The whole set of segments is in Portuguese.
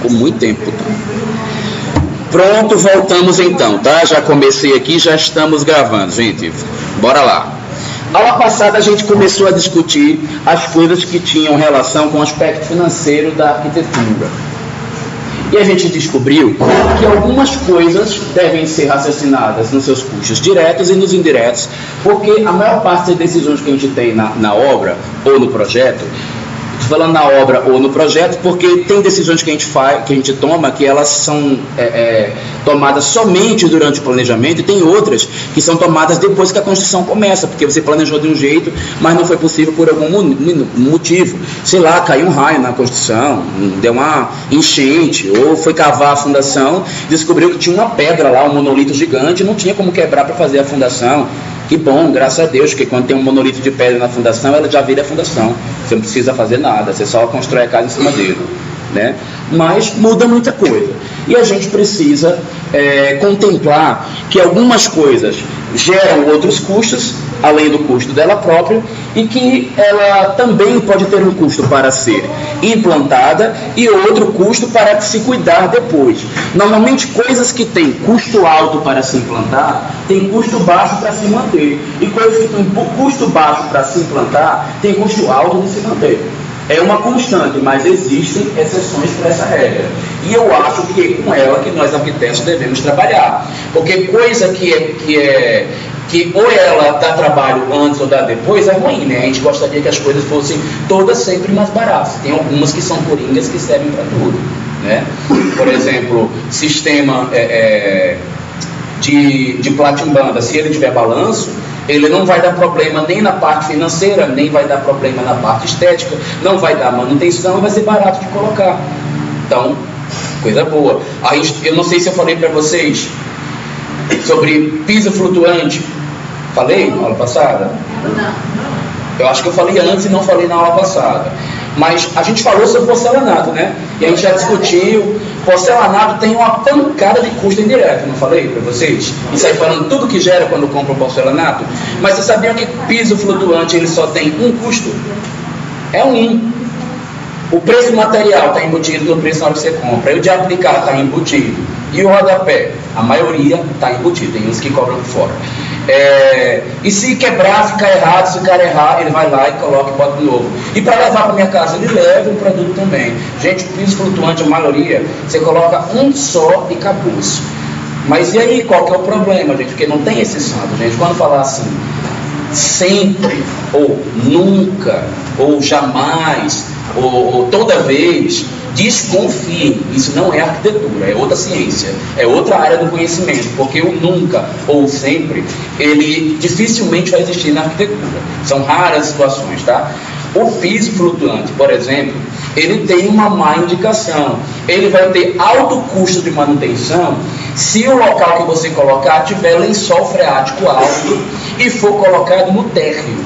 Ficou muito tempo botando. Pronto, voltamos então, tá? Já comecei aqui, já estamos gravando, gente. Bora lá. Aula passada a gente começou a discutir as coisas que tinham relação com o aspecto financeiro da arquitetura. E a gente descobriu que algumas coisas devem ser raciocinadas nos seus custos diretos e nos indiretos, porque a maior parte das decisões que a gente tem na obra ou no projeto, falando na obra ou no projeto, porque tem decisões que a gente toma que elas são tomadas somente durante o planejamento, e tem outras que são tomadas depois que a construção começa, porque você planejou de um jeito, mas não foi possível por algum motivo. Sei lá, caiu um raio na construção, deu uma enchente, ou foi cavar a fundação, descobriu que tinha uma pedra lá, um monolito gigante, não tinha como quebrar para fazer a fundação. Que bom, graças a Deus, que quando tem um monolito de pedra na fundação, ela já vira a fundação. Você não precisa fazer nada, você só constrói a casa em cima dele, né? Mas muda muita coisa. E a gente precisa contemplar que algumas coisas geram outros custos, além do custo dela própria, e que ela também pode ter um custo para ser implantada e outro custo para se cuidar depois. Normalmente, coisas que têm custo alto para se implantar, têm custo baixo para se manter. E coisas que têm custo baixo para se implantar, têm custo alto de se manter. É uma constante, mas existem exceções para essa regra. E eu acho que é com ela que nós arquitetos devemos trabalhar. Porque coisa que ou ela dá trabalho antes ou dá depois é ruim, né? A gente gostaria que as coisas fossem todas sempre mais baratas. Tem algumas que são coringas que servem para tudo, né? Por exemplo, sistema de platimbanda, se ele tiver balanço, ele não vai dar problema nem na parte financeira, nem vai dar problema na parte estética, não vai dar manutenção e vai ser barato de colocar. Então, coisa boa. Eu não sei se eu falei para vocês sobre piso flutuante. Falei na aula passada? Não. Eu acho que eu falei antes e não falei na aula passada. Mas a gente falou sobre porcelanato, né? E a gente já discutiu. Porcelanato tem uma pancada de custo indireto, não falei para vocês? E sai falando tudo que gera quando compra o porcelanato. Mas vocês sabiam que piso flutuante ele só tem um custo? É um. O preço do material está embutido no preço na hora que você compra. E o de aplicar está embutido. E o rodapé? A maioria está embutido. Tem uns que cobram por fora. E se quebrar, ficar errado, se o cara errar, ele vai lá e coloca e bota de novo. E para levar para minha casa, ele leva o produto também. Gente, o piso flutuante, a maioria, você coloca um só e acabou. Mas e aí, qual que é o problema, gente? Porque não tem esse santo, gente. Quando falar assim, sempre, ou nunca, ou jamais, ou toda vez, desconfie. Isso não é arquitetura, é outra ciência, é outra área do conhecimento, porque o nunca ou sempre, ele dificilmente vai existir na arquitetura. São raras situações, tá? O piso flutuante, por exemplo, ele tem uma má indicação. Ele vai ter alto custo de manutenção se o local que você colocar tiver lençol freático alto e for colocado no térreo.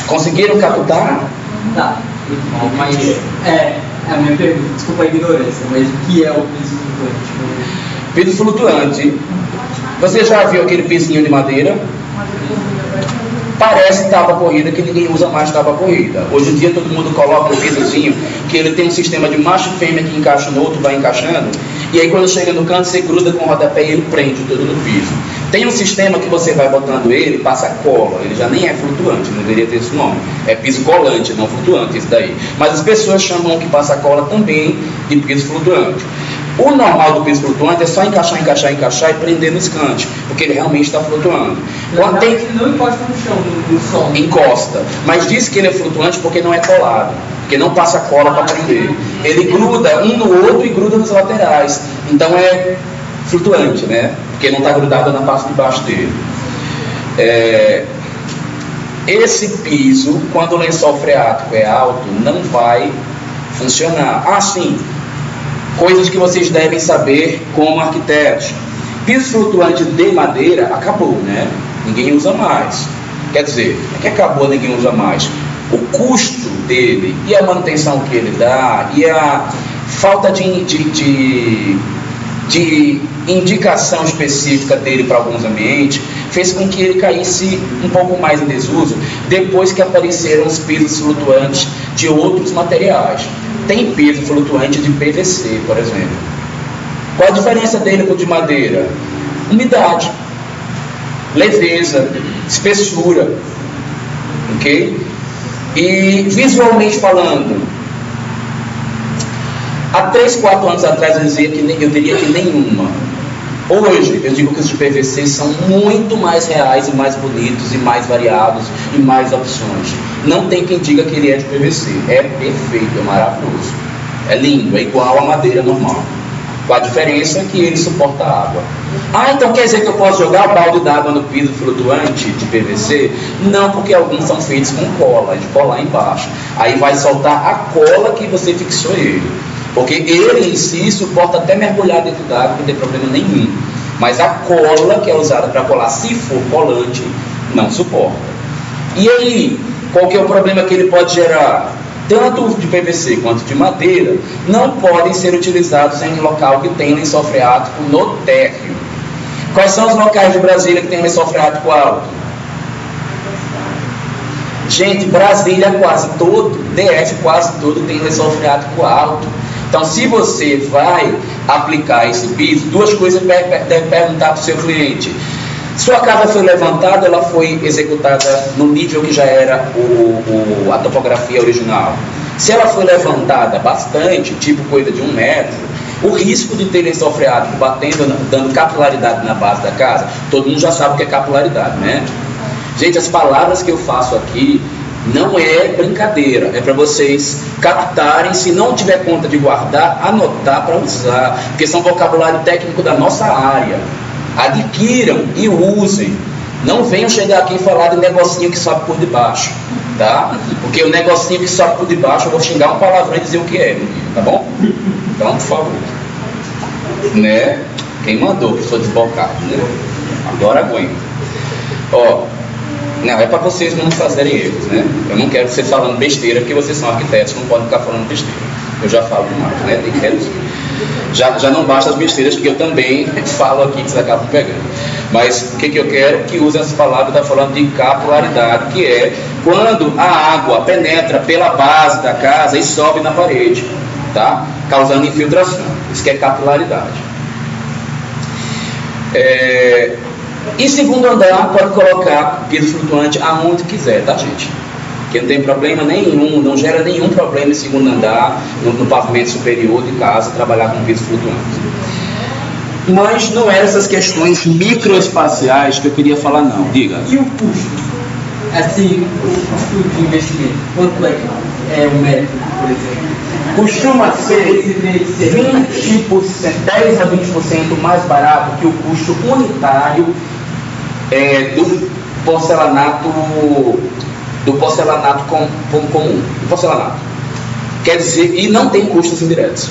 Conseguiram captar? Tá, muito bom, mas a minha pergunta, desculpa a ignorância, mas o que é o piso flutuante? Piso flutuante. Você já viu aquele pisinho de madeira? Parece tábua corrida, que ninguém usa mais tábua corrida. Hoje em dia todo mundo coloca um pisozinho, que ele tem um sistema de macho e fêmea que encaixa no outro, vai encaixando, e aí quando chega no canto você gruda com o rodapé e ele prende tudo no piso. Tem um sistema que você vai botando ele, passa cola, ele já nem é flutuante, não deveria ter esse nome. É piso colante, não flutuante, isso daí. Mas as pessoas chamam o que passa cola também de piso flutuante. O normal do piso flutuante é só encaixar e prender nos cantos, porque ele realmente está flutuando. Quando ele não encosta no chão, no sol. Encosta, mas diz que ele é flutuante porque não é colado, porque não passa cola para prender. Ele gruda um no outro e gruda nos laterais, então é flutuante, né? Porque não está grudado na parte de baixo dele. Esse piso, quando o lençol freático é alto, não vai funcionar. Sim. Coisas que vocês devem saber como arquitetos. Piso flutuante de madeira acabou, né? Ninguém usa mais. Quer dizer, não é que acabou, ninguém usa mais. O custo dele e a manutenção que ele dá e a falta de indicação específica dele para alguns ambientes fez com que ele caísse um pouco mais em desuso depois que apareceram os pisos flutuantes de outros materiais. tem piso flutuante de PVC, por exemplo. Qual a diferença dele com o de madeira? Umidade, leveza, espessura, ok? E visualmente falando, há 3, 4 anos atrás eu diria que nenhuma. Hoje eu digo que os de PVC são muito mais reais e mais bonitos e mais variados e mais opções. Não tem quem diga que ele é de PVC. É perfeito, é maravilhoso, é lindo, é igual à madeira normal. Com a diferença que ele suporta água. Ah, então quer dizer que eu posso jogar o balde d'água no piso flutuante de PVC? Não, porque alguns são feitos com cola, de colar embaixo. Aí vai soltar a cola que você fixou ele. Porque ele em si suporta até mergulhar dentro d'água, não tem problema nenhum. Mas a cola que é usada para colar, se for colante, não suporta. E aí, qual que é o problema que ele pode gerar? Tanto de PVC quanto de madeira não podem ser utilizados em local que tem lençol freático no térreo. Quais são os locais de Brasília que tem lençol freático alto? Gente, Brasília quase todo, DF quase todo tem lençol freático alto. Então, se você vai aplicar esse piso, 2 coisas deve perguntar para o seu cliente. Sua casa foi levantada, ela foi executada no nível que já era a topografia original. Se ela foi levantada bastante, tipo coisa de 1 metro, o risco de ter lençol freático batendo, dando capilaridade na base da casa, todo mundo já sabe o que é capilaridade, né? Gente, as palavras que eu faço aqui não é brincadeira, é para vocês captarem, se não tiver conta de guardar, anotar para usar, porque são vocabulário técnico da nossa área. Adquiram e usem. Não venham chegar aqui e falar de negocinho que sobe por debaixo, tá? Porque o negocinho que sobe por debaixo, eu vou xingar um palavrão e dizer o que é, tá bom? Então, por favor, né? Quem mandou que sou desbocado, né? Agora aguenta. Ó, não, é para vocês não fazerem erros, né? Eu não quero vocês falando besteira, porque vocês são arquitetos, não podem ficar falando besteira. Eu já falo demais, né? Tem que reduzir. Já não basta as besteiras que eu também falo aqui, que vocês acabam pegando. Mas o que eu quero? Que usem as palavras, está falando de capilaridade, que é quando a água penetra pela base da casa e sobe na parede, tá? Causando infiltração. Isso que é capilaridade. E segundo andar, pode colocar piso flutuante aonde quiser, tá, gente? Que não tem problema nenhum, não gera nenhum problema em segundo andar, no pavimento superior de casa, trabalhar com piso flutuante. Mas não eram essas questões microespaciais que eu queria falar, não. Diga. E o custo? Assim, o custo de investimento, quanto é o metro, por exemplo? Costuma ser 20%, 10 a 20% mais barato que o custo unitário do porcelanato comum. Porcelanato. Quer dizer, e não tem custos indiretos.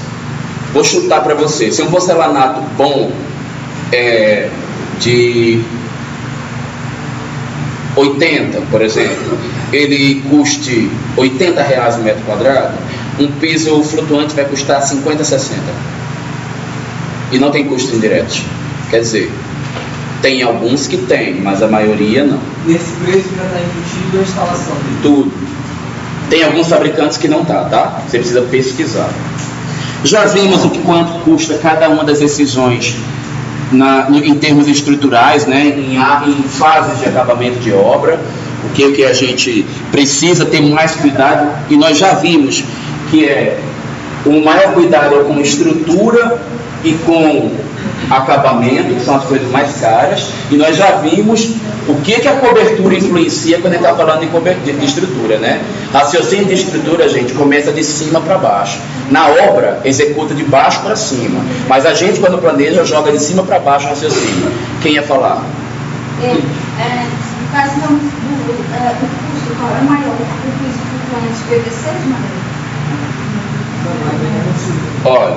Vou chutar para você. Se um porcelanato bom de 80, por exemplo, ele custe R$80 o metro quadrado, um piso flutuante vai custar 50, 60. E não tem custos indiretos. Quer dizer, tem alguns que tem, mas a maioria não. Nesse preço já está embutido a instalação dele? Tudo. Tem alguns fabricantes que não tá? Você precisa pesquisar. Já vimos quanto custa cada uma das decisões em termos estruturais, né, em fases de acabamento de obra, o que a gente precisa ter mais cuidado, e nós já vimos que o maior cuidado é com estrutura e com acabamento, que são as coisas mais caras, e nós já vimos o que a cobertura influencia quando a gente está falando de estrutura, né? Raciocínio de estrutura, gente, começa de cima para baixo. Na obra, executa de baixo para cima, mas a gente, quando planeja, joga de cima para baixo o raciocínio. Quem ia falar? No caso, o custo é maior do que o piso flutuante de PVC de madeira? Olha,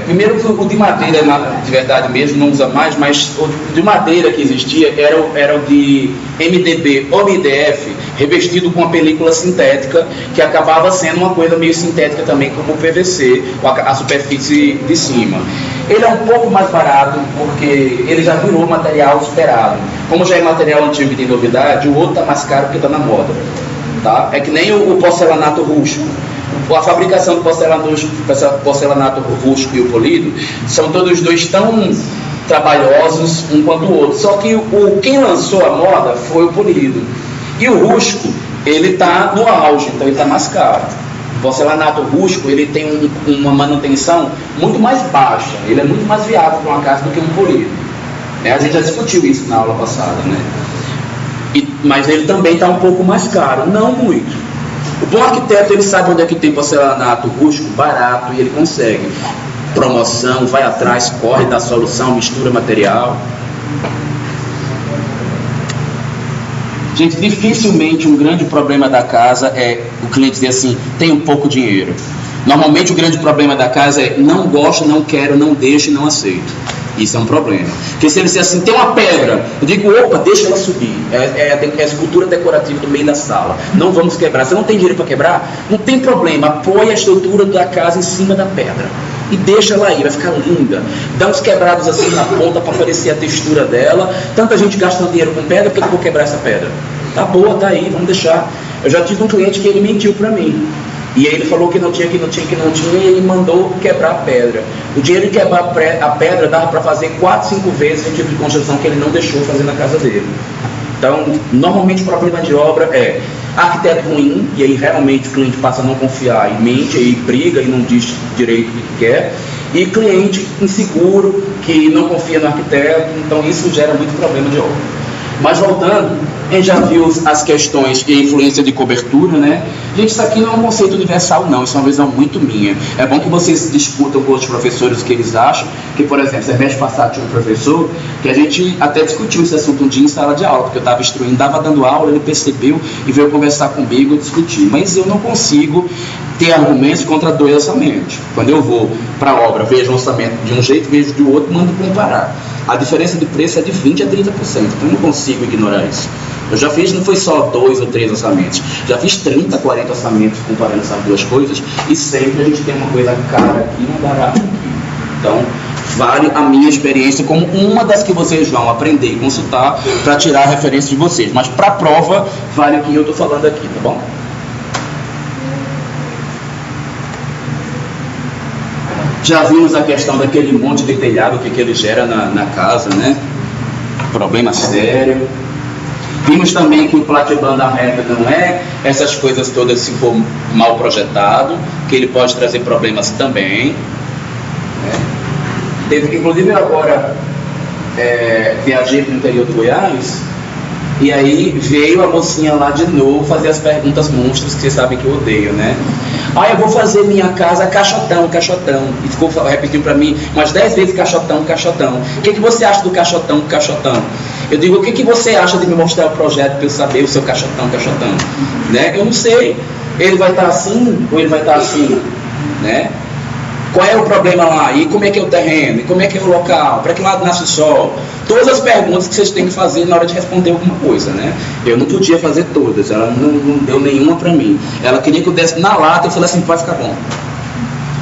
primeiro o de madeira, de verdade mesmo, não usa mais, mas o de madeira que existia era o de MDB ou MDF, revestido com uma película sintética, que acabava sendo uma coisa meio sintética também, como o PVC, a superfície de cima. Ele é um pouco mais barato, porque ele já virou material esperado. Como já é material antigo e tem novidade, o outro está mais caro porque está na moda. Tá? É que nem o porcelanato rústico. A fabricação do porcelanato rústico e o polido são todos dois tão trabalhosos um quanto o outro. Só que quem lançou a moda foi o polido. E o rústico, ele está no auge, então ele está mais caro. O porcelanato rústico, ele tem uma manutenção muito mais baixa, ele é muito mais viável para uma casa do que um polido. A gente já discutiu isso na aula passada, né? Mas ele também está um pouco mais caro, não muito. O bom arquiteto, ele sabe onde é que tem porcelanato rústico, barato, e ele consegue. Promoção, vai atrás, corre da solução, mistura material. Gente, dificilmente um grande problema da casa é o cliente dizer assim, tem um pouco dinheiro. Normalmente o grande problema da casa é não gosto, não quero, não deixo e não aceito. Isso é um problema. Porque se ele disser assim, tem uma pedra, eu digo, opa, deixa ela subir. É a escultura decorativa do meio da sala. Não vamos quebrar. Você não tem dinheiro para quebrar? Não tem problema. Apoie a estrutura da casa em cima da pedra. E deixa ela aí, vai ficar linda. Dá uns quebrados assim na ponta para aparecer a textura dela. Tanta gente gastando dinheiro com pedra, por que eu vou quebrar essa pedra? Tá boa, tá aí, vamos deixar. Eu já tive um cliente que ele mentiu para mim. E aí ele falou que não tinha, e ele mandou quebrar a pedra. O dinheiro de quebrar a pedra dava para fazer 4, 5 vezes o tipo de construção que ele não deixou fazer na casa dele. Então, normalmente o problema de obra é arquiteto ruim, e aí realmente o cliente passa a não confiar e mente, e briga e não diz direito o que quer, e cliente inseguro, que não confia no arquiteto, então isso gera muito problema de obra. Mas voltando, a gente já viu as questões de influência de cobertura, né? Gente, isso aqui não é um conceito universal, não. Isso é uma visão muito minha. É bom que vocês discutam com os professores o que eles acham. Que, por exemplo, semestre passado tinha um professor que a gente até discutiu esse assunto um dia em sala de aula, porque eu estava instruindo, estava dando aula, ele percebeu e veio conversar comigo e discutir. Mas eu não consigo ter argumentos contra dois orçamentos. Quando eu vou para a obra, vejo um orçamento de um jeito, vejo de outro, mando comparar. A diferença de preço é de 20% a 30%, então eu não consigo ignorar isso. Eu já fiz, não foi só 2 ou 3 orçamentos, já fiz 30, 40 orçamentos comparando essas duas coisas, e sempre a gente tem uma coisa cara aqui e uma barata aqui. Então, vale a minha experiência como uma das que vocês vão aprender e consultar para tirar a referência de vocês. Mas para a prova, vale o que eu estou falando aqui, tá bom? Já vimos a questão daquele monte de telhado que ele gera na casa, né? Problema sério. Vimos também que o platibanda reta não é essas coisas todas se for mal projetado, que ele pode trazer problemas também. Teve, inclusive agora, viajei para o interior do Goiás, e aí veio a mocinha lá de novo fazer as perguntas monstros que vocês sabem que eu odeio, né? Eu vou fazer minha casa caixotão, caixotão. E ficou repetindo para mim umas 10 vezes caixotão, caixotão. O que você acha do caixotão, caixotão? Eu digo, o que você acha de me mostrar o projeto para eu saber o seu caixotão, caixotão? Né? Eu não sei. Ele vai estar assim ou ele vai estar assim? Né? Qual é o problema lá? E como é que é o terreno? E como é que é o local? Para que lado nasce o sol? Todas as perguntas que vocês têm que fazer na hora de responder alguma coisa, né? Eu não podia fazer todas, ela não deu nenhuma para mim. Ela queria que eu desse na lata e eu falei assim, vai ficar bom.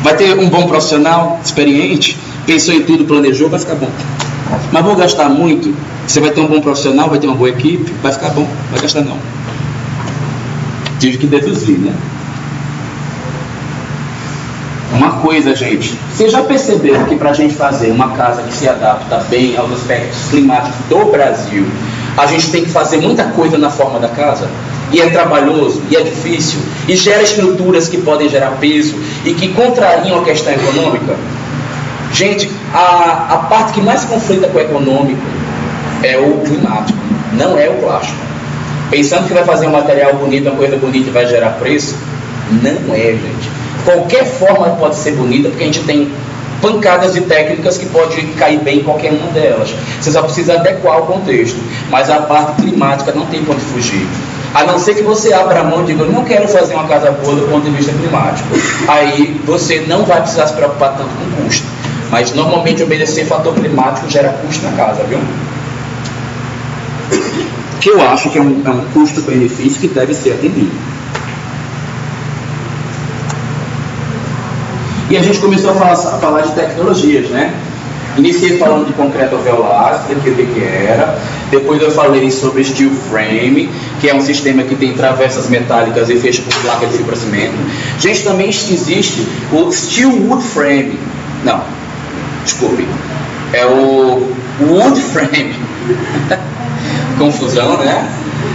Vai ter um bom profissional, experiente, pensou em tudo, planejou, vai ficar bom. Mas vou gastar muito, você vai ter um bom profissional, vai ter uma boa equipe, vai ficar bom, vai gastar não. Tive que deduzir, né? Uma coisa, gente, vocês já perceberam que para a gente fazer uma casa que se adapta bem aos aspectos climáticos do Brasil, a gente tem que fazer muita coisa na forma da casa? E é trabalhoso, e é difícil, e gera estruturas que podem gerar peso e que contrariam a questão econômica? Gente, a parte que mais conflita com o econômico é o climático, não é o plástico. Pensando que vai fazer um material bonito, uma coisa bonita e vai gerar preço? Não é, gente. Qualquer forma pode ser bonita, porque a gente tem pancadas de técnicas que pode cair bem em qualquer uma delas. Você só precisa adequar o contexto. Mas a parte climática não tem para onde fugir. A não ser que você abra a mão e diga, eu não quero fazer uma casa boa do ponto de vista climático. Aí você não vai precisar se preocupar tanto com custo. Mas normalmente obedecer fator climático gera custo na casa, viu? Que eu acho que é um custo-benefício que deve ser atendido. E a gente começou a falar de tecnologias, né? Iniciei falando de concreto alveolar, expliquei o que era. Depois eu falei sobre steel frame, que é um sistema que tem travessas metálicas e fecha com placa de fibrocimento. Gente, também existe o steel wood frame. Não, desculpe. É o wood frame. Confusão, né?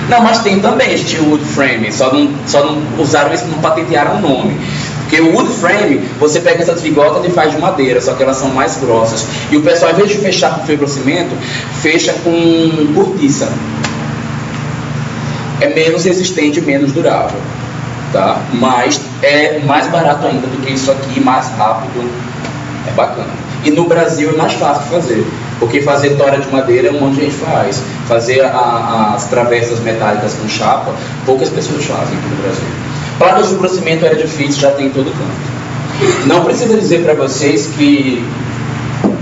Não, mas tem também steel wood frame. Só não usaram isso, não patentearam o nome. Porque o wood frame, você pega essas vigotas e faz de madeira, só que elas são mais grossas. E o pessoal, ao invés de fechar com fibrocimento, fecha com cortiça. É menos resistente e menos durável, tá? Mas é mais barato ainda do que isso aqui, mais rápido. É bacana. E no Brasil é mais fácil de fazer, porque fazer tora de madeira um monte de gente faz. Fazer as travessas metálicas com chapa, poucas pessoas fazem aqui no Brasil. Placa de fibrocimento era difícil, já tem em todo canto. Não precisa dizer para vocês que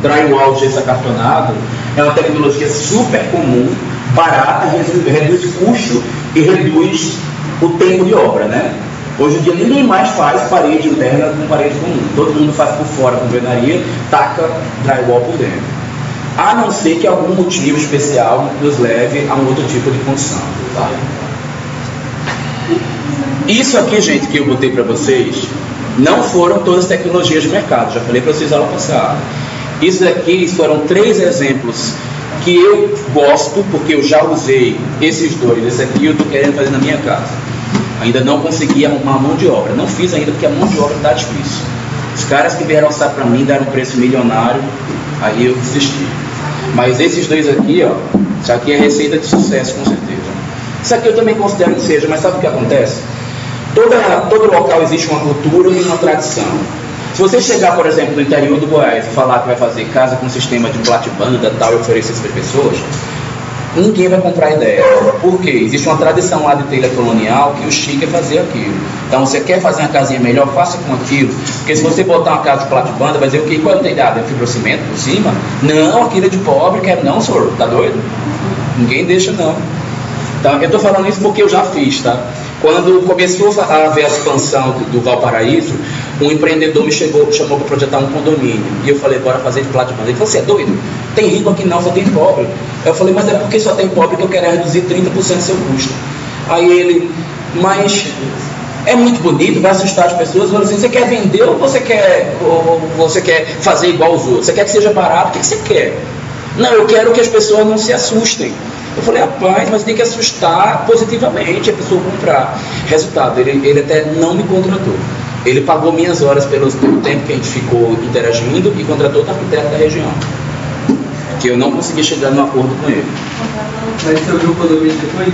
drywall de gesso acartonado é uma tecnologia super comum, barata, reduz custo e reduz o tempo de obra, né? Hoje em dia ninguém mais faz parede interna com parede comum. Todo mundo faz por fora com alvenaria, taca drywall por dentro. A não ser que algum motivo especial nos leve a um outro tipo de condição. Tá? Isso aqui, gente, que eu botei para vocês, não foram todas as tecnologias de mercado. Já falei para vocês na aula passada. Isso aqui foram 3 exemplos que eu gosto, porque eu já usei esses 2. Esse aqui eu estou querendo fazer na minha casa. Ainda não consegui arrumar a mão de obra. Não fiz ainda porque a mão de obra está difícil. Os caras que vieram alçar para mim deram um preço milionário, aí eu desisti. Mas esses 2 aqui, ó, isso aqui é receita de sucesso, com certeza. Isso aqui eu também considero que seja, mas sabe o que acontece? Todo local existe uma cultura e uma tradição. Se você chegar, por exemplo, no interior do Goiás e falar que vai fazer casa com sistema de platibanda e tal e oferecer isso para as pessoas, ninguém vai comprar a ideia. Por quê? Existe uma tradição lá de telha colonial que o chique é fazer aquilo. Então, você quer fazer uma casinha melhor, faça com aquilo. Porque se você botar uma casa de platibanda, vai dizer o quê? Qual é o telhado? É fibrocimento por cima? Não, aquilo é de pobre, quero não, senhor. Tá doido? Ninguém deixa, não. Então, eu estou falando isso porque eu já fiz, tá? Quando começou a haver a expansão do Valparaíso, um empreendedor me chamou para projetar um condomínio. E eu falei, bora fazer de platibanda. Ele falou, você é doido? Tem rico aqui não, só tem pobre. Eu falei, mas é porque só tem pobre que eu quero reduzir 30% do seu custo. Aí ele, mas é muito bonito, vai assustar as pessoas. Eu falei assim, você quer vender ou você quer fazer igual os outros? Você quer que seja barato? O que você quer? Não, eu quero que as pessoas não se assustem. Eu falei, rapaz, mas tem que assustar positivamente a pessoa comprar. Resultado, ele até não me contratou. Ele pagou minhas horas pelo tempo que a gente ficou interagindo e contratou o arquiteto da região. Que eu não consegui chegar num acordo com ele. Mas você viu o condomínio depois?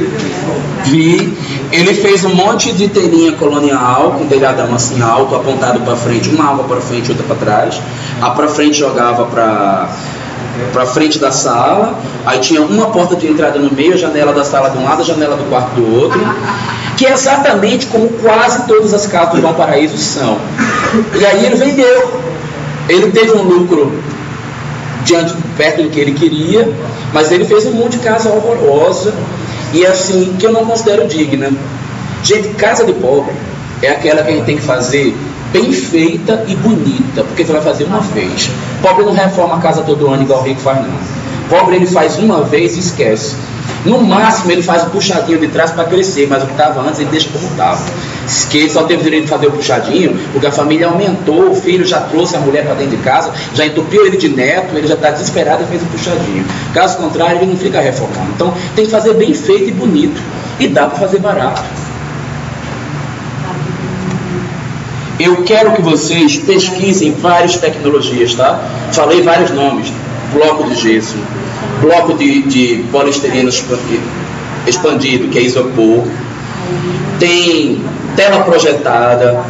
Vi. Ele fez um monte de telhinha colonial, com telhadão assim alto, apontado para frente, uma água para frente, outra para trás. A para frente jogava para frente da sala, aí tinha uma porta de entrada no meio, a janela da sala de um lado, a janela do quarto do outro, que é exatamente como quase todas as casas do Valparaíso são. E aí ele vendeu. Ele teve um lucro perto do que ele queria, mas ele fez um monte de casa horrorosa e assim, que eu não considero digna. Gente, casa de pobre é aquela que a gente tem que fazer bem feita e bonita, porque você vai fazer uma vez. Pobre não reforma a casa todo ano igual o rico faz, não. Pobre ele faz uma vez e esquece. No máximo ele faz o puxadinho de trás para crescer, mas o que estava antes ele deixa como estava. Que ele só teve o direito de fazer o puxadinho porque a família aumentou, o filho já trouxe a mulher para dentro de casa, já entupiu ele de neto, ele já está desesperado e fez o puxadinho. Caso contrário, ele não fica reformando. Então tem que fazer bem feito e bonito. E dá para fazer barato. Eu quero que vocês pesquisem várias tecnologias, tá? Falei vários nomes. Bloco de gesso, bloco de poliestireno expandido, que é isopor. Tem tela projetada.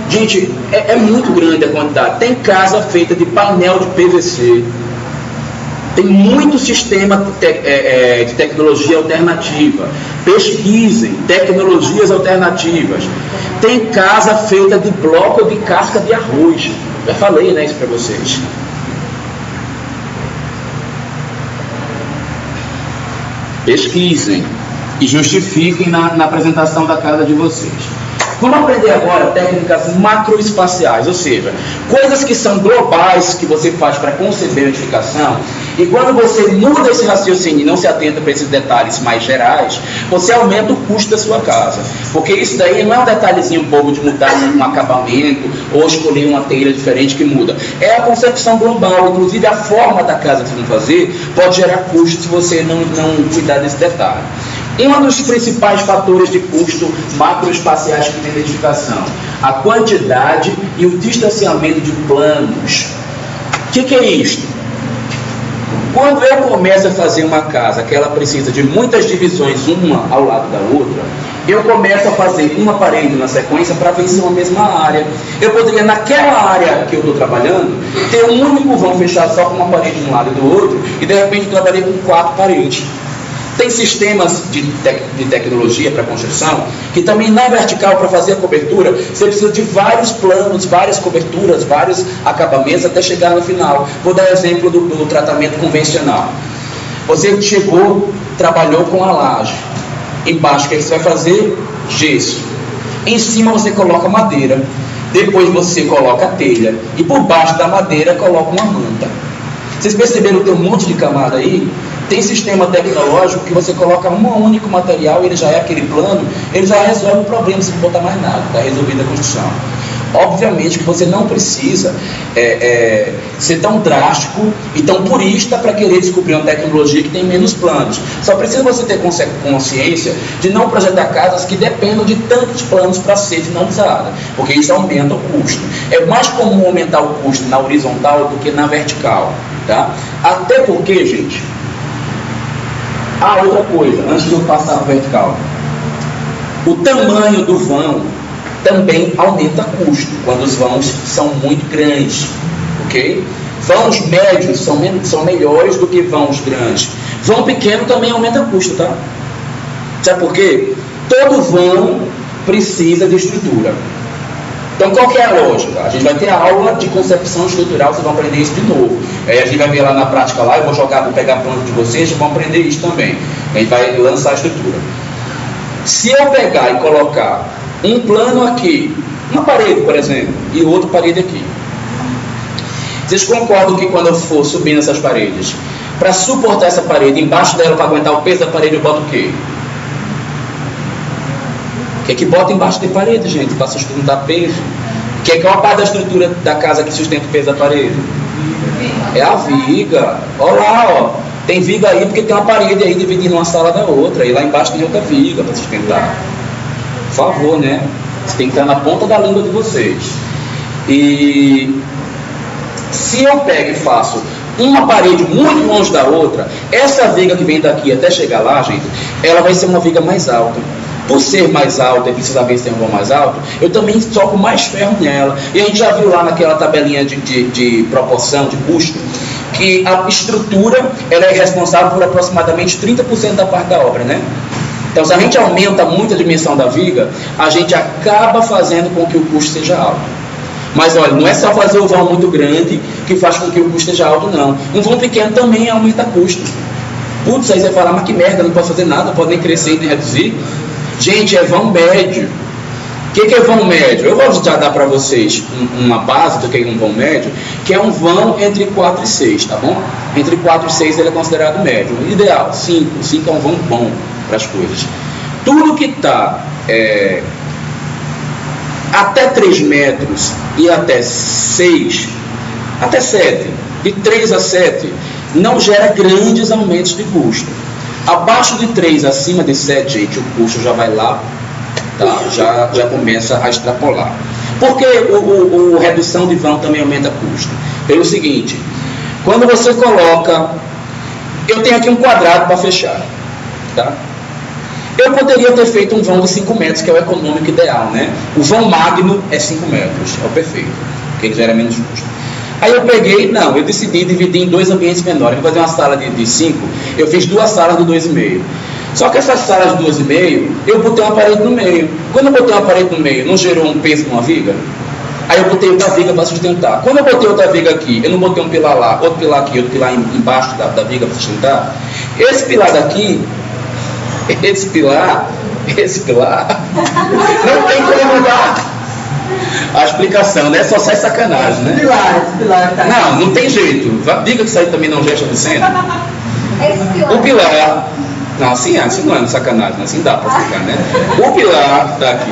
Gente, é muito grande a quantidade. Tem casa feita de painel de PVC. Tem muito sistema de tecnologia alternativa. Pesquisem tecnologias alternativas. Tem casa feita de bloco de casca de arroz. Já falei, né, isso para vocês. Pesquisem e justifiquem na apresentação da casa de vocês. Vamos aprender agora técnicas macroespaciais, ou seja, coisas que são globais que você faz para conceber a edificação, e quando você muda esse raciocínio e não se atenta para esses detalhes mais gerais, você aumenta o custo da sua casa. Porque isso daí não é um detalhezinho bobo de mudar um acabamento ou escolher uma telha diferente que muda. É a concepção global, inclusive a forma da casa que vocês vão fazer pode gerar custo se você não cuidar desse detalhe. Um dos principais fatores de custo macroespaciais que tem na edificação, a quantidade e o distanciamento de planos. O que é isso? Quando eu começo a fazer uma casa que ela precisa de muitas divisões, uma ao lado da outra, eu começo a fazer uma parede na sequência para vencer uma mesma área. Eu poderia, naquela área que eu estou trabalhando, ter um único vão fechado só com uma parede de um lado e do outro, e de repente eu trabalhei com 4 paredes. Tem sistemas de tecnologia para construção que também na vertical, para fazer a cobertura, você precisa de vários planos, várias coberturas, vários acabamentos até chegar no final. Vou dar exemplo do tratamento convencional. Você chegou, trabalhou com a laje. Embaixo o que você vai fazer? Gesso. Em cima você coloca madeira. Depois você coloca a telha. E por baixo da madeira coloca uma manta. Vocês perceberam que tem um monte de camada aí? Tem sistema tecnológico que você coloca um único material, ele já é aquele plano, ele já resolve o problema, se não botar mais nada, está resolvida a construção. Obviamente que você não precisa ser tão drástico e tão purista para querer descobrir uma tecnologia que tem menos planos. Só precisa você ter consciência de não projetar casas que dependam de tantos planos para ser finalizada, porque isso aumenta o custo. É mais comum aumentar o custo na horizontal do que na vertical. Tá? Até porque, gente, outra coisa, antes de eu passar para o vertical, o tamanho do vão também aumenta custo, quando os vãos são muito grandes, ok? Vãos médios são melhores do que vãos grandes. Vão pequeno também aumenta custo, tá? Sabe por quê? Todo vão precisa de estrutura. Então, qual que é a lógica? A gente vai ter a aula de concepção estrutural, vocês vão aprender isso de novo. Aí a gente vai ver lá na prática lá, vou pegar pronto de vocês, vão aprender isso também. A gente vai lançar a estrutura. Se eu pegar e colocar um plano aqui, uma parede, por exemplo, e outra parede aqui, vocês concordam que quando eu for subindo essas paredes, para suportar essa parede, embaixo dela, para aguentar o peso da parede, eu boto o quê? O que bota embaixo de parede, gente, para sustentar peso? Que é qual a parte da estrutura da casa que sustenta o peso da parede? É a viga. Olha lá, ó. Tem viga aí porque tem uma parede aí dividindo uma sala da outra. E lá embaixo tem outra viga para sustentar. Por favor, né? Você tem que estar na ponta da língua de vocês. E se eu pego e faço uma parede muito longe da outra, essa viga que vem daqui até chegar lá, gente, ela vai ser uma viga mais alta. Por ser mais alta e precisar ver se tem um vão mais alto, eu também soco mais ferro nela. E a gente já viu lá naquela tabelinha de proporção, de custo, que a estrutura ela é responsável por aproximadamente 30% da parte da obra, né? Então, se a gente aumenta muito a dimensão da viga, a gente acaba fazendo com que o custo seja alto. Mas olha, não é só fazer o vão muito grande que faz com que o custo seja alto, não. Um vão pequeno também aumenta custo. Putz, aí você fala, mas que merda, não posso fazer nada, não pode nem crescer nem reduzir. Gente, é vão médio. O que é vão médio? Eu vou já dar para vocês uma base do que é um vão médio, que é um vão entre 4 e 6, tá bom? Entre 4 e 6 ele é considerado médio. O ideal, 5. 5 é um vão bom para as coisas. Tudo que está até 3 metros e até 6, até 7, de 3 a 7, não gera grandes aumentos de custo. Abaixo de 3, acima de 7, gente, o custo já vai lá, tá? já começa a extrapolar. Por que o redução de vão também aumenta custo? Pelo seguinte, quando você coloca, eu tenho aqui um quadrado para fechar, tá? Eu poderia ter feito um vão de 5 metros, que é o econômico ideal, né? O vão magno é 5 metros, é o perfeito, porque ele gera menos custo. Aí eu peguei, eu decidi dividir em 2 ambientes menores. Eu vou fazer uma sala de 5, eu fiz 2 salas de 2,5. Só que essas salas de 2,5, eu botei uma parede no meio. Quando eu botei uma parede no meio, não gerou um peso numa viga? Aí eu botei outra viga para sustentar. Quando eu botei outra viga aqui, eu não botei um pilar lá, outro pilar aqui, outro pilar embaixo da viga para sustentar. Esse pilar daqui, esse pilar, esse pilar não tem como mudar a explicação, né? Só sai sacanagem, né? Pilar tá. Não tem jeito. Diga que isso aí também não gesta do centro. Esse pilar. O pilar. Não, assim não é sacanagem, assim dá para explicar, né? O pilar está aqui.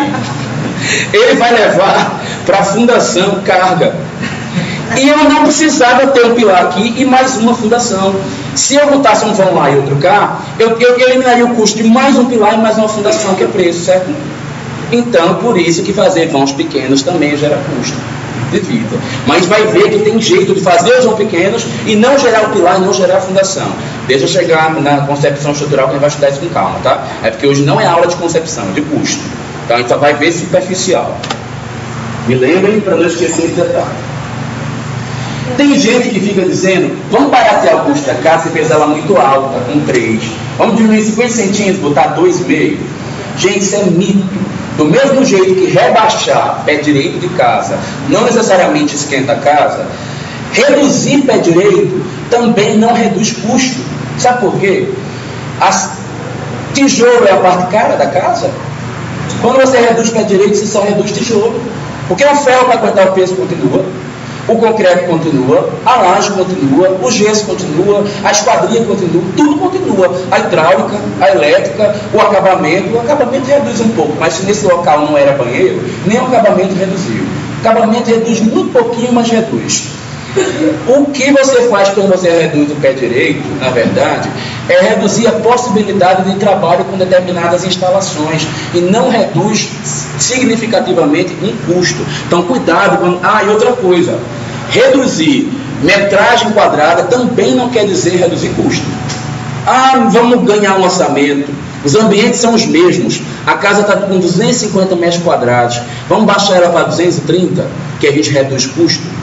Ele vai levar para a fundação carga. E eu não precisava ter um pilar aqui e mais uma fundação. Se eu botasse um vão lá e outro cá, eu eliminaria o custo de mais um pilar e mais uma fundação, que é preço, certo? Então, por isso que fazer vãos pequenos também gera custo de vida. Mas vai ver que tem jeito de fazer os vãos pequenos e não gerar o pilar e não gerar a fundação. Deixa eu chegar na concepção estrutural, que a gente vai estudar isso com calma, tá? É porque hoje não é aula de concepção, é de custo. Então, a gente só vai ver superficial. Me lembrem para não esquecer esse detalhe. Tem gente que fica dizendo, vamos baratear o custo da casa, você fez ela muito alta, com 3. Vamos diminuir 50 centímetros, botar 2,5. Gente, isso é mito. Do mesmo jeito que rebaixar pé direito de casa não necessariamente esquenta a casa, reduzir pé direito também não reduz custo. Sabe por quê? Tijolo é a parte cara da casa. Quando você reduz pé direito, você só reduz tijolo. Porque o ferro para aguentar o peso continua, o concreto continua, a laje continua, o gesso continua, a esquadria continua, tudo continua. A hidráulica, a elétrica, o acabamento reduz um pouco, mas se nesse local não era banheiro, nem o acabamento reduziu. O acabamento reduz muito pouquinho, mas reduz. O que você faz quando você reduz o pé direito, na verdade, é reduzir a possibilidade de trabalho com determinadas instalações e não reduz significativamente um custo. Então, cuidado com... e outra coisa, reduzir metragem quadrada também não quer dizer reduzir custo. Vamos ganhar um orçamento. Os ambientes são os mesmos. A casa está com 250 metros quadrados. Vamos baixar ela para 230, que a gente reduz custo?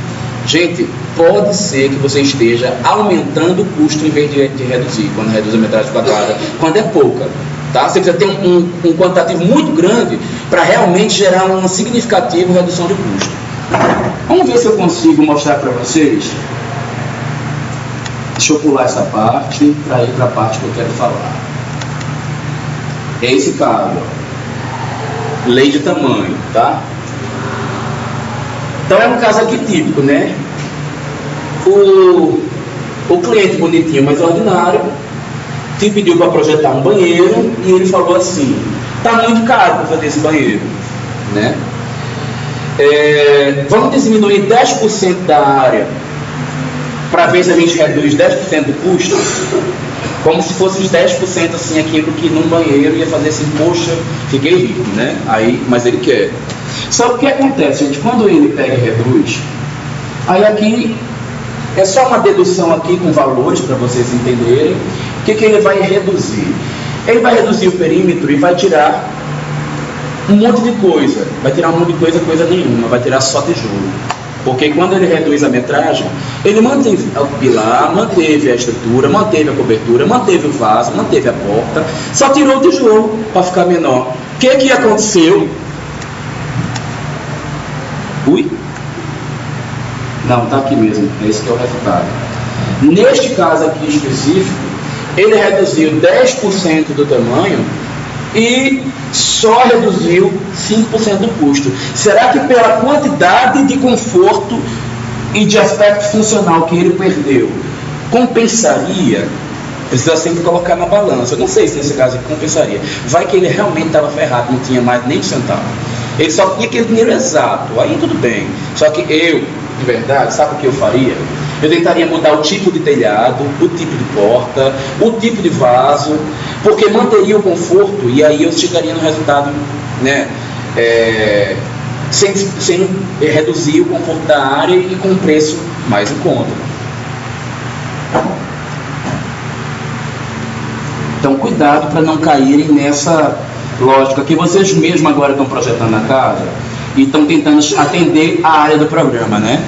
Gente, pode ser que você esteja aumentando o custo em vez de reduzir, quando reduz a metragem quadrada, quando é pouca. Tá? Você precisa ter um quantitativo muito grande para realmente gerar uma significativa redução de custo. Vamos ver se eu consigo mostrar para vocês. Deixa eu pular essa parte para ir para a parte que eu quero falar. É esse caso. Lei de tamanho, tá? Então é um caso aqui típico, né? O cliente bonitinho, mas ordinário, te pediu para projetar um banheiro e ele falou assim, tá muito caro para fazer esse banheiro, né? Vamos diminuir 10% da área para ver se a gente reduz 10% do custo, como se fosse os 10% assim, aquilo que num banheiro ia fazer assim, poxa, fiquei rico, né? Mas ele quer. Só que o que acontece, gente, quando ele pega e reduz, aí aqui é só uma dedução aqui com valores para vocês entenderem o que ele vai reduzir. Ele vai reduzir o perímetro e vai tirar um monte de coisa. Vai tirar um monte de coisa nenhuma, vai tirar só tijolo. Porque quando ele reduz a metragem, ele manteve o pilar, manteve a estrutura, manteve a cobertura, manteve o vaso, manteve a porta, só tirou o tijolo para ficar menor. O que aconteceu? Ui? Não, está aqui mesmo, é esse que é o resultado. Neste caso aqui específico, ele reduziu 10% do tamanho e só reduziu 5% do custo. Será que pela quantidade de conforto e de aspecto funcional que ele perdeu, compensaria? Precisa sempre colocar na balança. Eu não sei se nesse caso ele compensaria. Vai que ele realmente estava ferrado, não tinha mais nem um centavo. Ele só tinha aquele dinheiro exato, aí tudo bem. Só que eu, de verdade, sabe o que eu faria? Eu tentaria mudar o tipo de telhado, o tipo de porta, o tipo de vaso, porque manteria o conforto e aí eu chegaria no resultado, né, sem reduzir o conforto da área e com um preço mais em conta. Então, cuidado para não caírem nessa lógica que vocês mesmos agora estão projetando a casa e estão tentando atender a área do programa, né?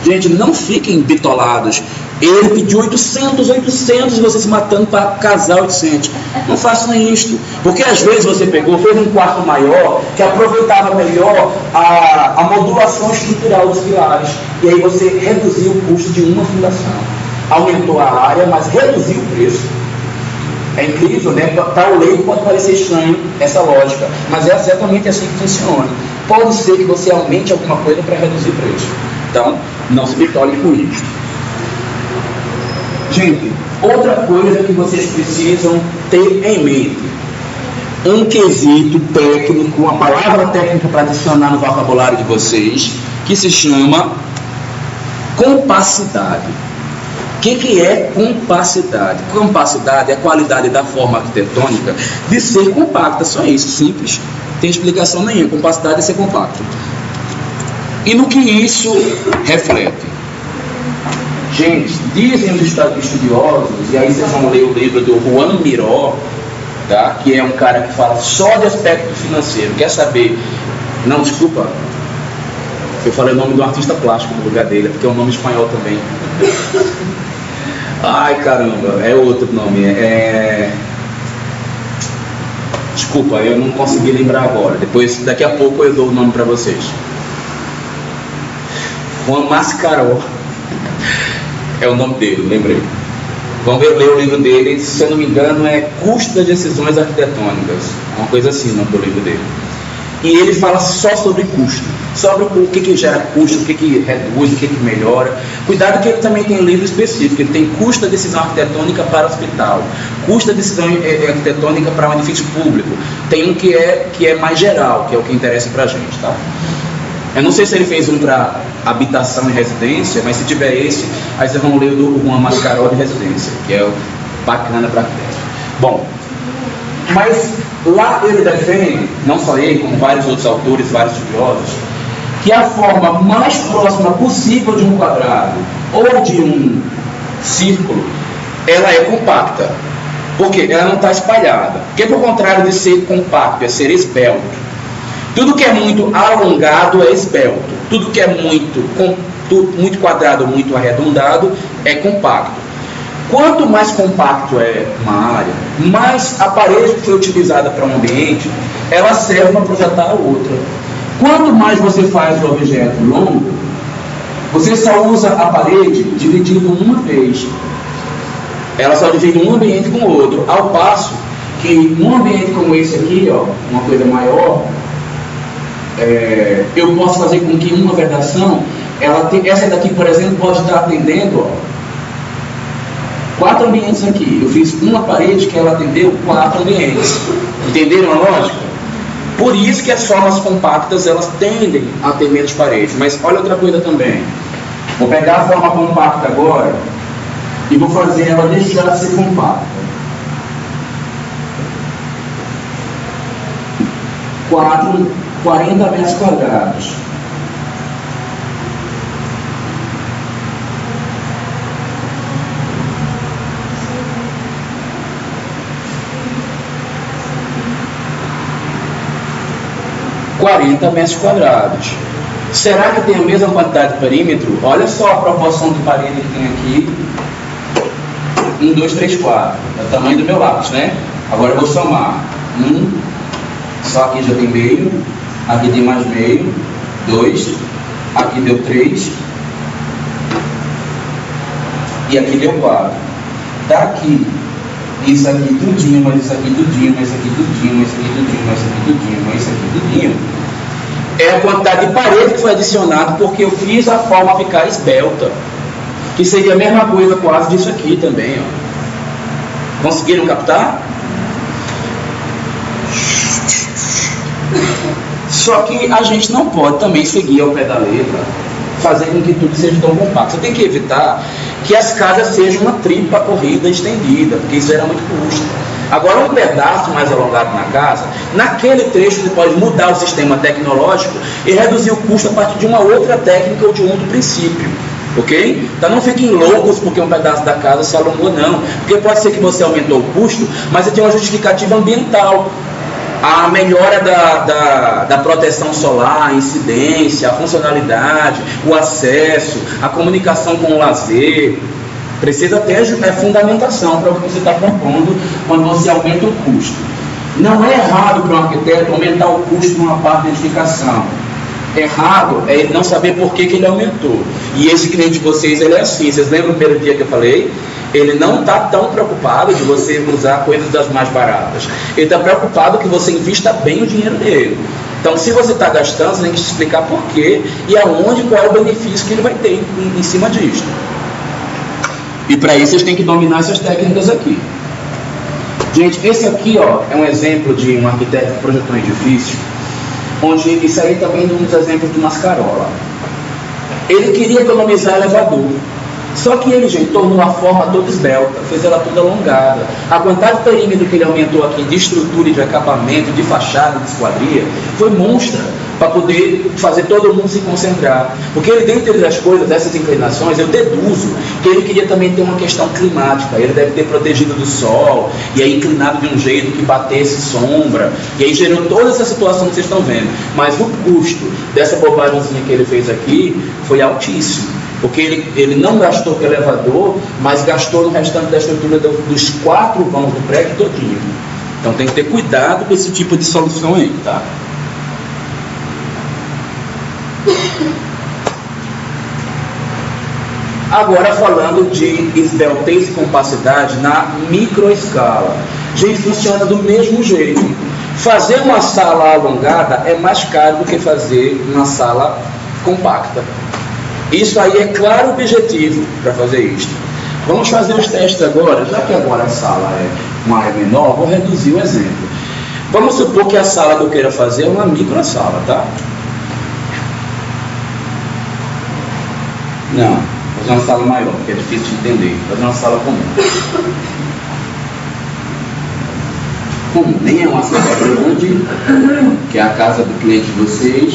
Gente, não fiquem bitolados. Ele pediu 800 e você se matando para casar 800. Não façam isto. Porque às vezes você fez um quarto maior que aproveitava melhor a modulação estrutural dos pilares. E aí você reduziu o custo de uma fundação. Aumentou a área, mas reduziu o preço. É incrível, né? Para o leigo pode parecer estranho essa lógica, mas é exatamente assim que funciona. Pode ser que você aumente alguma coisa para reduzir o preço. Então, não se bitole com isso. Gente, outra coisa que vocês precisam ter em mente. Um quesito técnico, uma palavra técnica para adicionar no vocabulário de vocês, que se chama compacidade. O que é compacidade? Compacidade é a qualidade da forma arquitetônica de ser compacta, só isso, simples. Não tem explicação nenhuma. Compacidade é ser compacto. E no que isso reflete? Gente, dizem os estudiosos, e aí vocês vão ler o livro do Juan Miró, tá? Que é um cara que fala só de aspecto financeiro. Quer saber? Não, desculpa. Eu falei o nome do artista plástico no lugar dele, porque é um nome espanhol também. Ai, caramba, é outro nome. Desculpa, eu não consegui lembrar agora. Daqui a pouco eu dou o nome para vocês. Juan Mascaró é o nome dele, lembrei. Vamos ler o livro dele, se eu não me engano é Custo das Decisões Arquitetônicas, uma coisa assim o nome do livro dele. E ele fala só sobre custo, sobre o que gera custo, o que reduz, o que melhora. Cuidado que ele também tem um livro específico, ele tem custo da decisão arquitetônica para hospital, custo da decisão arquitetônica para um edifício público. Tem um que é mais geral, que é o que interessa para a gente, tá? Eu não sei se ele fez um para habitação e residência, mas se tiver esse, aí vocês vão ler o do Juan Mascaró de residência, que é bacana para arquiteto. Bom, mas lá ele defende, não só ele, como vários outros autores, vários estudiosos, que a forma mais próxima possível de um quadrado ou de um círculo, ela é compacta. Porque ela não está espalhada. Porque por contrário de ser compacto, é ser esbelto. Tudo que é muito alongado é esbelto. Tudo que é muito quadrado, muito arredondado, é compacto. Quanto mais compacto é uma área, mais a parede que foi utilizada para um ambiente, ela serve para projetar a outra. Quanto mais você faz o objeto longo, você só usa a parede dividindo uma vez. Ela só divide um ambiente com o outro. Ao passo que um ambiente como esse aqui, ó, uma coisa maior, eu posso fazer com que uma vedação, essa daqui, por exemplo, pode estar atendendo, ó, 4 ambientes aqui. Eu fiz uma parede que ela atendeu 4 ambientes. Entenderam a lógica? Por isso que as formas compactas, elas tendem a ter menos paredes. Mas olha outra coisa também. Vou pegar a forma compacta agora e vou fazer ela deixar de ser compacta. 40 metros quadrados. Será que tem a mesma quantidade de perímetro? Olha só a proporção de parede que tem aqui. 1, 2, 3, 4. É o tamanho do meu lápis, né? Agora eu vou somar. 1, só aqui já tem meio. Aqui tem mais meio. 2. Aqui deu 3. E aqui deu 4. Daqui, isso aqui tudinho, mas isso aqui tudinho, mas isso aqui tudinho, mas isso aqui tudinho, mas isso aqui tudinho, mas isso aqui tudinho. É a quantidade de parede que foi adicionada porque eu fiz a forma ficar esbelta. Que seria a mesma coisa quase disso aqui também, ó. Conseguiram captar? Só que a gente não pode também seguir ao pé da letra, fazer com que tudo seja tão compacto. Você tem que evitar que as casas sejam uma tripla corrida estendida, porque isso era muito custo. Agora, um pedaço mais alongado na casa, naquele trecho você pode mudar o sistema tecnológico e reduzir o custo a partir de uma outra técnica ou de um outro princípio. Ok? Então não fiquem loucos porque um pedaço da casa se alongou, não. Porque pode ser que você aumentou o custo, mas você tem uma justificativa ambiental. A melhora da proteção solar, a incidência, a funcionalidade, o acesso, a comunicação com o lazer. Precisa ter fundamentação para o que você está propondo quando você aumenta o custo. Não é errado para um arquiteto aumentar o custo numa parte de edificação. Errado é ele não saber por que ele aumentou. E esse cliente de vocês, ele é assim. Vocês lembram do primeiro dia que eu falei? Ele não está tão preocupado de você usar coisas das mais baratas. Ele está preocupado que você invista bem o dinheiro dele. Então, se você está gastando, você tem que explicar por quê e aonde, qual é o benefício que ele vai ter em cima disso. E para isso, vocês têm que dominar essas técnicas aqui. Gente, esse aqui ó, é um exemplo de um arquiteto que projetou um edifício, onde isso aí também é um dos exemplos do Mascarola. Ele queria economizar elevador. Só que ele, gente, tornou a forma toda esbelta, fez ela toda alongada. A quantidade de perímetro que ele aumentou aqui de estrutura, de acabamento, de fachada, de esquadria, foi monstra para poder fazer todo mundo se concentrar. Porque ele, dentre as coisas, dessas inclinações, eu deduzo que ele queria também ter uma questão climática. Ele deve ter protegido do sol, e aí inclinado de um jeito que batesse sombra, e aí gerou toda essa situação que vocês estão vendo. Mas o custo dessa bobagemzinha que ele fez aqui foi altíssimo. Porque ele não gastou com o elevador, mas gastou no restante da estrutura dos 4 vãos do prédio todinho. Então tem que ter cuidado com esse tipo de solução aí, tá? Agora falando de esbeltez e compacidade na microescala. Gente, funciona do mesmo jeito. Fazer uma sala alongada é mais caro do que fazer uma sala compacta. Isso aí é claro o objetivo para fazer isso. Vamos fazer os testes agora. Já que agora a sala é uma área menor, vou reduzir o exemplo. Vamos supor que a sala que eu queira fazer é uma micro sala, tá? Não, vou fazer uma sala maior, porque é difícil de entender. Vou fazer uma sala comum. Comum, nem é uma sala grande, que é a casa do cliente de vocês.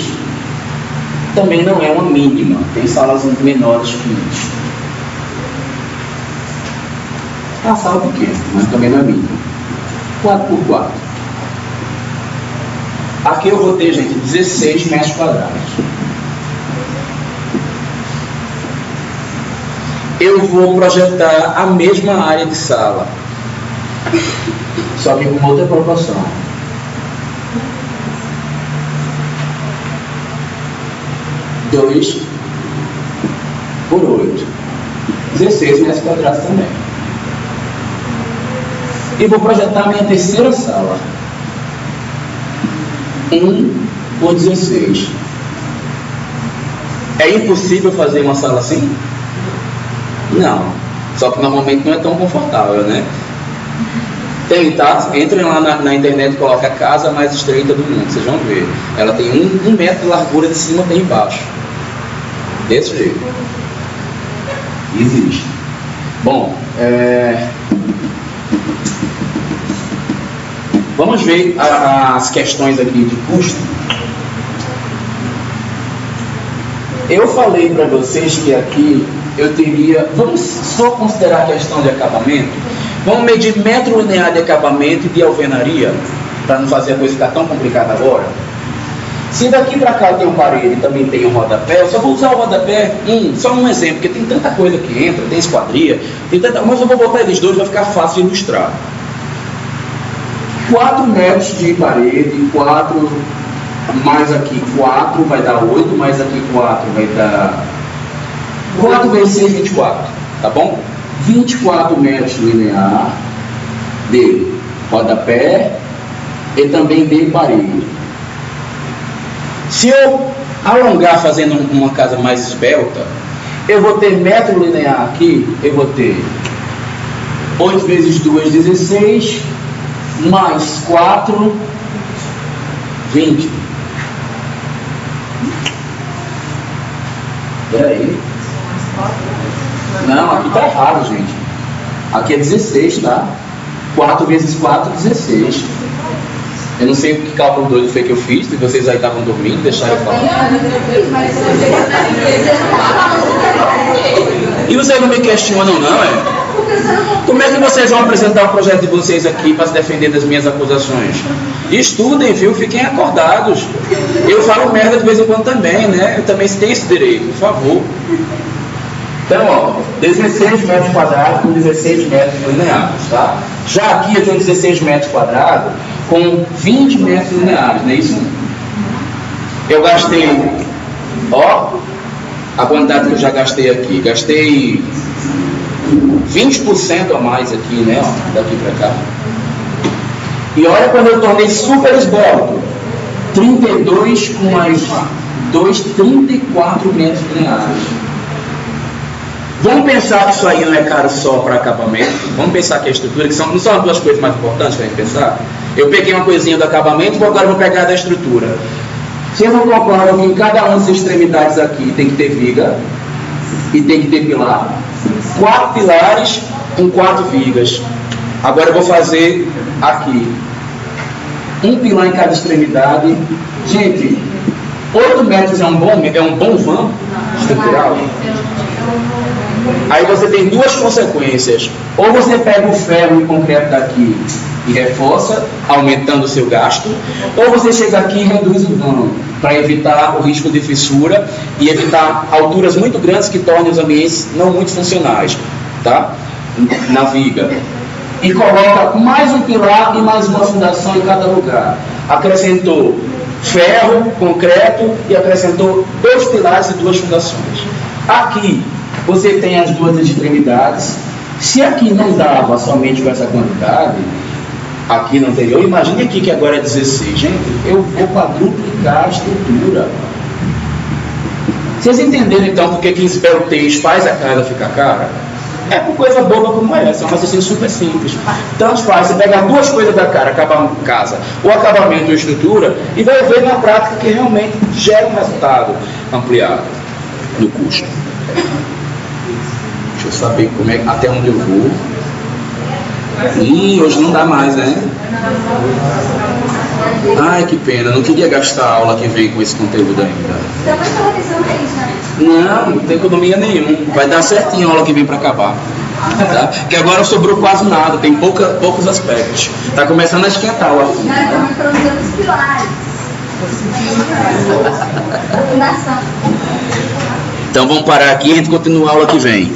Também não é uma mínima, tem salas menores que isso. É uma sala pequena, mas também não é mínima. 4x4. Aqui eu vou ter, gente, 16 metros quadrados. Eu vou projetar a mesma área de sala, só que com outra proporção. Dois por 8. 16 metros quadrados também. E vou projetar a minha terceira sala. 1 por 16. É impossível fazer uma sala assim? Não. Só que normalmente não é tão confortável, né? Tem, tá? Entrem lá na internet e coloquem a casa mais estreita do mundo, vocês vão ver. Ela tem 1 metro de largura de cima até embaixo. Desse jeito. Existe. Bom, vamos ver as questões aqui de custo. Eu falei para vocês que aqui eu teria... Vamos só considerar a questão de acabamento. Vamos medir metro linear de acabamento e de alvenaria, para não fazer a coisa ficar tão complicada agora. Se daqui para cá tem um parede e também tem um rodapé, eu só vou usar o rodapé, só um exemplo, porque tem tanta coisa que entra, tem esquadria, mas eu vou botar eles dois, vai ficar fácil de ilustrar. 4 metros de parede, 4, mais aqui 4 vai dar 8, mais aqui 4 vai dar 4 vezes 6, 24, tá bom? 24 metros linear de rodapé e também de parede. Se eu alongar fazendo uma casa mais esbelta, eu vou ter metro linear aqui, eu vou ter 8 vezes 2, 16, mais 4, 20. Peraí. Não, aqui tá errado, gente. Aqui é 16, tá? 4 vezes 4, 16. Eu não sei que cálculo doido foi que eu fiz, se vocês aí estavam dormindo, deixaram eu falar. E vocês não me questionam, não, é? Como é que vocês vão apresentar o projeto de vocês aqui para se defender das minhas acusações? Estudem, viu? Fiquem acordados. Eu falo merda de vez em quando também, né? Eu também tenho esse direito, por favor. Então, ó, 16 metros quadrados com 16 metros lineares, tá? Já aqui eu tenho 16 metros quadrados com 20 metros lineares, não é isso? Eu gastei, ó, a quantidade que eu já gastei aqui. Gastei 20% a mais aqui, né? Ó, daqui para cá. E olha quando eu tornei super esbólico. 32 com mais 2, 34 metros lineares. Vamos pensar que isso aí não é caro só para acabamento. Vamos pensar que a estrutura, que não são as duas coisas mais importantes para a gente pensar. Eu peguei uma coisinha do acabamento e agora vou pegar da estrutura. Vocês não concordam que em cada uma das extremidades aqui tem que ter viga e tem que ter pilar? 4 pilares com 4 vigas. Agora eu vou fazer aqui um pilar em cada extremidade. Gente, 8 metros é um bom vão estrutural? Aí você tem duas consequências. Ou você pega o ferro e o concreto daqui e reforça, aumentando o seu gasto, ou você chega aqui e reduz o vão, para evitar o risco de fissura e evitar alturas muito grandes que tornem os ambientes não muito funcionais, tá? Na viga. E coloca mais um pilar e mais uma fundação em cada lugar. Acrescentou ferro, concreto e acrescentou 2 pilares e 2 fundações. Aqui você tem as 2 extremidades. Se aqui não dava somente com essa quantidade, aqui no anterior, imagine aqui que agora é 16. Gente, eu vou quadruplicar a estrutura. Vocês entenderam então por que Esbeltez faz a casa ficar cara? É por coisa boba como essa, é um raciocínio super simples. Tanto faz, você pega 2 coisas da cara, casa, o acabamento e a estrutura, e vai ver na prática que realmente gera um resultado ampliado no custo. Deixa eu saber até onde eu vou. Hoje não dá mais, né? Ai, que pena, não queria gastar a aula que vem com esse conteúdo ainda. Também está revisando isso, né? Não tem economia nenhuma. Vai dar certinho a aula que vem para acabar. Tá? Que agora sobrou quase nada, tem poucos aspectos. Está começando a esquentar o assunto. Nós estamos economizando os pilares. Fundação. Então vamos parar aqui e a gente continua a aula que vem.